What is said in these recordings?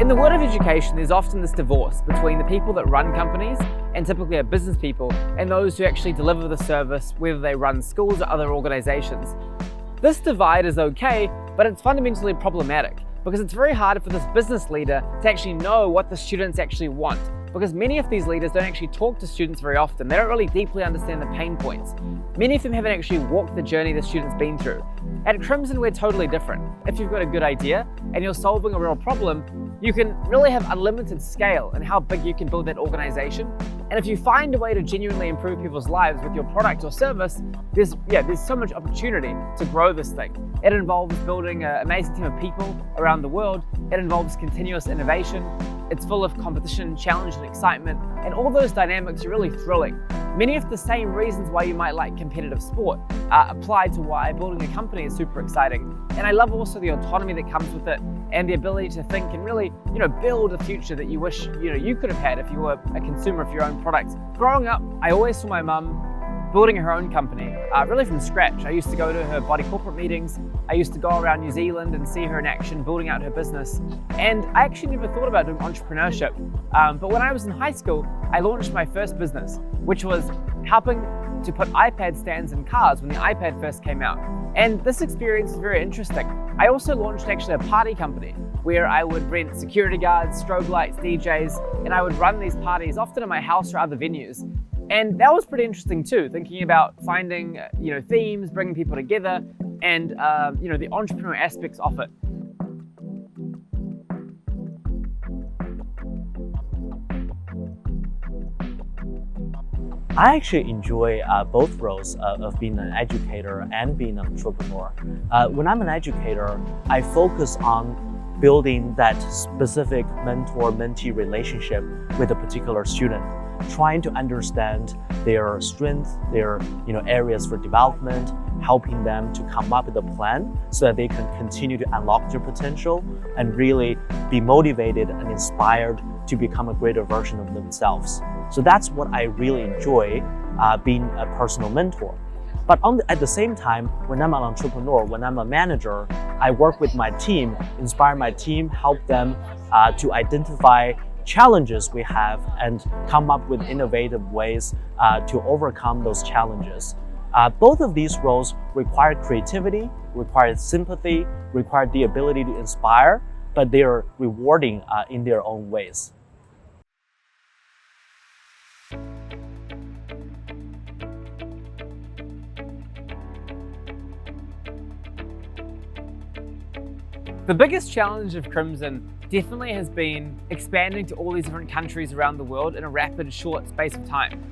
In the world of education, there's often this divorce between the people that run companies, and typically are business people, and those who actually deliver the service, whether they run schools or other organizations. This divide is okay, but it's fundamentally problematic because it's very hard for this business leader to actually know what the students actually want, because many of these leaders don't actually talk to students very often. They don't really deeply understand the pain points. Many of them haven't actually walked the journey the student's been through. At Crimson, we're totally different. If you've got a good idea and you're solving a real problem, you can really have unlimited scale in how big you can build that organization. And if you find a way to genuinely improve people's lives with your product or service, there's so much opportunity to grow this thing. It involves building an amazing team of people around the world. It involves continuous innovation. It's full of competition, challenge, and excitement, and all those dynamics are really thrilling. Many of the same reasons why you might like competitive sport apply to why building a company is super exciting. And I love also the autonomy that comes with it and the ability to think and really, build a future that you wish, you could have had if you were a consumer of your own products. Growing up, I always saw my mum building her own company, really from scratch. I used to go to her body corporate meetings. I used to go around New Zealand and see her in action, building out her business. And I actually never thought about doing entrepreneurship. But when I was in high school, I launched my first business, which was helping to put iPad stands in cars when the iPad first came out. And this experience is very interesting. I also launched actually a party company where I would rent security guards, strobe lights, DJs, and I would run these parties often at my house or other venues. And that was pretty interesting too, thinking about finding themes, bringing people together, and the entrepreneurial aspects of it. I actually enjoy both roles of being an educator and being an entrepreneur. When I'm an educator, I focus on building that specific mentor-mentee relationship with a particular student, trying to understand their strengths, their areas for development, helping them to come up with a plan so that they can continue to unlock their potential and really be motivated and inspired to become a greater version of themselves. So that's what I really enjoy being a personal mentor. But at the same time, when I'm an entrepreneur, when I'm a manager, I work with my team, inspire my team, help them to identify challenges we have and come up with innovative ways to overcome those challenges. Both of these roles require creativity, require sympathy, require the ability to inspire, but they are rewarding in their own ways. The biggest challenge of Crimson definitely has been expanding to all these different countries around the world in a rapid, short space of time.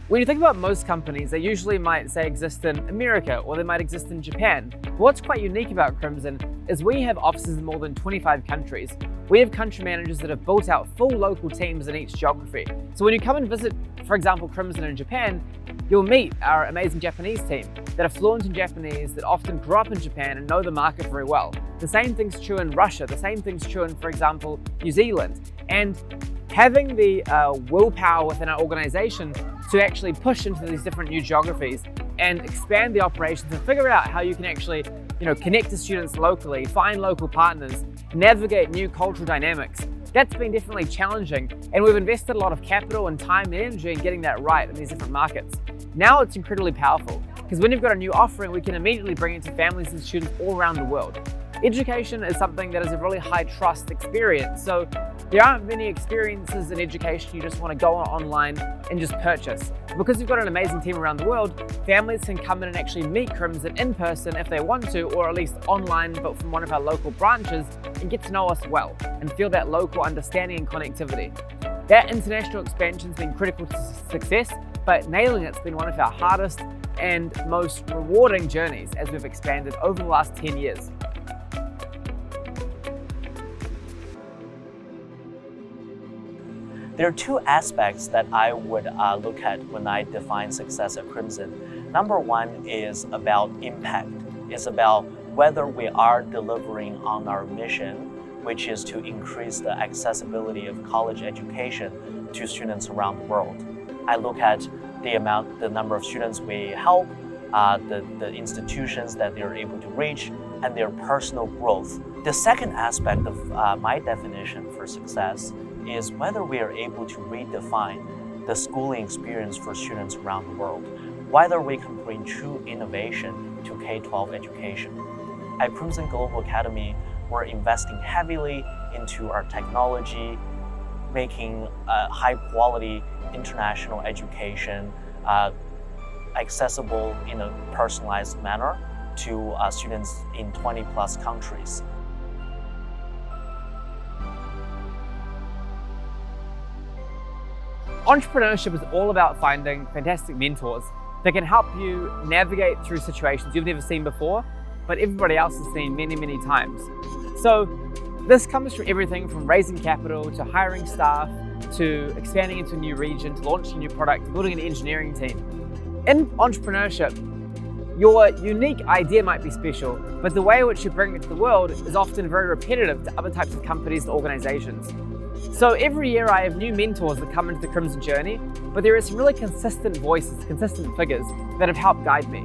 When you think about most companies, they usually might say exist in America or they might exist in Japan. But what's quite unique about Crimson is we have offices in more than 25 countries. We have country managers that have built out full local teams in each geography. So when you come and visit, for example, Crimson in Japan, you'll meet our amazing Japanese team that are fluent in Japanese, that often grew up in Japan and know the market very well. The same thing's true in Russia. The same thing's true in, for example, New Zealand. And having the willpower within our organization to actually push into these different new geographies and expand the operations and figure out how you can actually connect to students locally, find local partners, navigate new cultural dynamics. That's been definitely challenging, and we've invested a lot of capital and time and energy in getting that right in these different markets. Now it's incredibly powerful, because when you've got a new offering, we can immediately bring it to families and students all around the world. Education is something that is a really high trust experience, so there aren't many experiences in education you just want to go online and just purchase. Because we've got an amazing team around the world, families can come in and actually meet Crimson in person if they want to, or at least online but from one of our local branches, and get to know us well and feel that local understanding and connectivity. That international expansion has been critical to success, but nailing it's been one of our hardest and most rewarding journeys as we've expanded over the last 10 years. There are two aspects that I would look at when I define success at Crimson. Number one is about impact. It's about whether we are delivering on our mission, which is to increase the accessibility of college education to students around the world. I look at the number of students we help, the institutions that they're able to reach, and their personal growth. The second aspect of my definition for success is whether we are able to redefine the schooling experience for students around the world, whether we can bring true innovation to K-12 education. At Crimson Global Academy, we're investing heavily into our technology, making high-quality international education accessible in a personalized manner to students in 20-plus countries. Entrepreneurship is all about finding fantastic mentors that can help you navigate through situations you've never seen before, but everybody else has seen many, many times. So this comes from everything from raising capital, to hiring staff, to expanding into a new region, to launching a new product, to building an engineering team. In entrepreneurship, your unique idea might be special, but the way in which you bring it to the world is often very repetitive to other types of companies and organizations. So every year I have new mentors that come into the Crimson journey, but there are some really consistent voices, consistent figures that have helped guide me.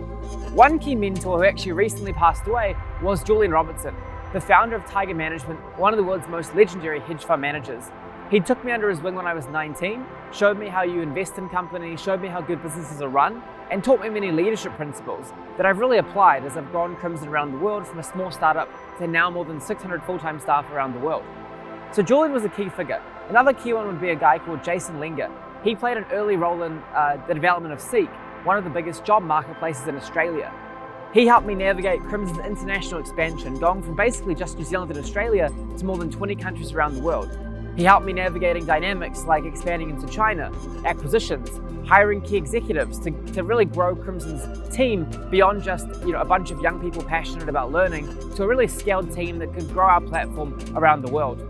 One key mentor who actually recently passed away was Julian Robertson, the founder of Tiger Management, one of the world's most legendary hedge fund managers. He took me under his wing when I was 19, showed me how you invest in companies, showed me how good businesses are run, and taught me many leadership principles that I've really applied as I've grown Crimson around the world from a small startup to now more than 600 full-time staff around the world. So Julian was a key figure. Another key one would be a guy called Jason Linger. He played an early role in the development of Seek, one of the biggest job marketplaces in Australia. He helped me navigate Crimson's international expansion, going from basically just New Zealand and Australia to more than 20 countries around the world. He helped me navigating dynamics like expanding into China, acquisitions, hiring key executives to really grow Crimson's team beyond just a bunch of young people passionate about learning to a really scaled team that could grow our platform around the world.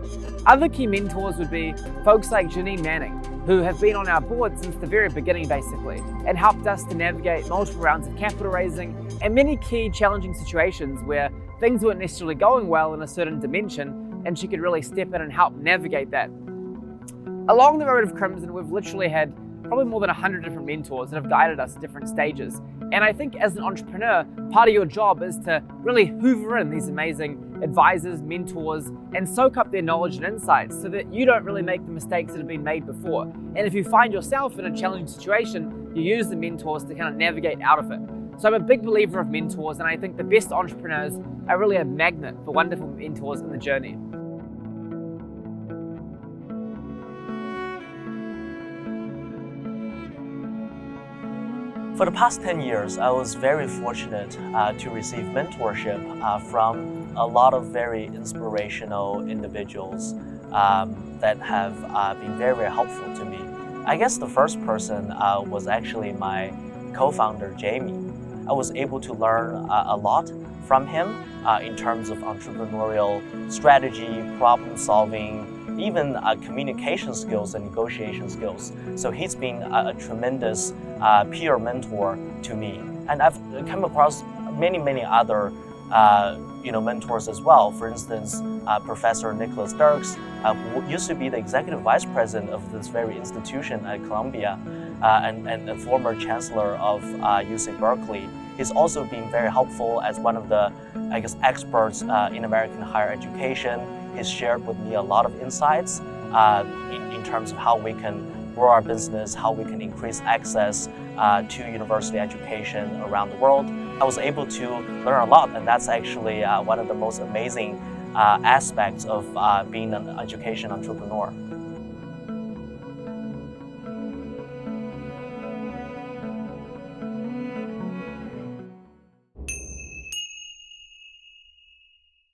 Other key mentors would be folks like Janine Manning, who have been on our board since the very beginning basically, and helped us to navigate multiple rounds of capital raising and many key challenging situations where things weren't necessarily going well in a certain dimension, and she could really step in and help navigate that. Along the road of Crimson, we've literally had probably more than 100 different mentors that have guided us at different stages. And I think as an entrepreneur, part of your job is to really hoover in these amazing advisors, mentors, and soak up their knowledge and insights so that you don't really make the mistakes that have been made before. And if you find yourself in a challenging situation, you use the mentors to kind of navigate out of it. So I'm a big believer of mentors, and I think the best entrepreneurs are really a magnet for wonderful mentors in the journey. For the past 10 years, I was very fortunate to receive mentorship from a lot of very inspirational individuals that have been very, very helpful to me. I guess the first person was actually my co-founder, Jamie. I was able to learn a lot from him in terms of entrepreneurial strategy, problem solving, even communication skills and negotiation skills. So he's been a tremendous peer mentor to me. And I've come across many other mentors as well. For instance, Professor Nicholas Dirks, who used to be the executive vice president of this very institution at Columbia and a former chancellor of UC Berkeley. He's also been very helpful as one of the, experts in American higher education. He's shared with me a lot of insights in terms of how we can grow our business, how we can increase access to university education around the world. I was able to learn a lot, and that's actually one of the most amazing aspects of being an education entrepreneur.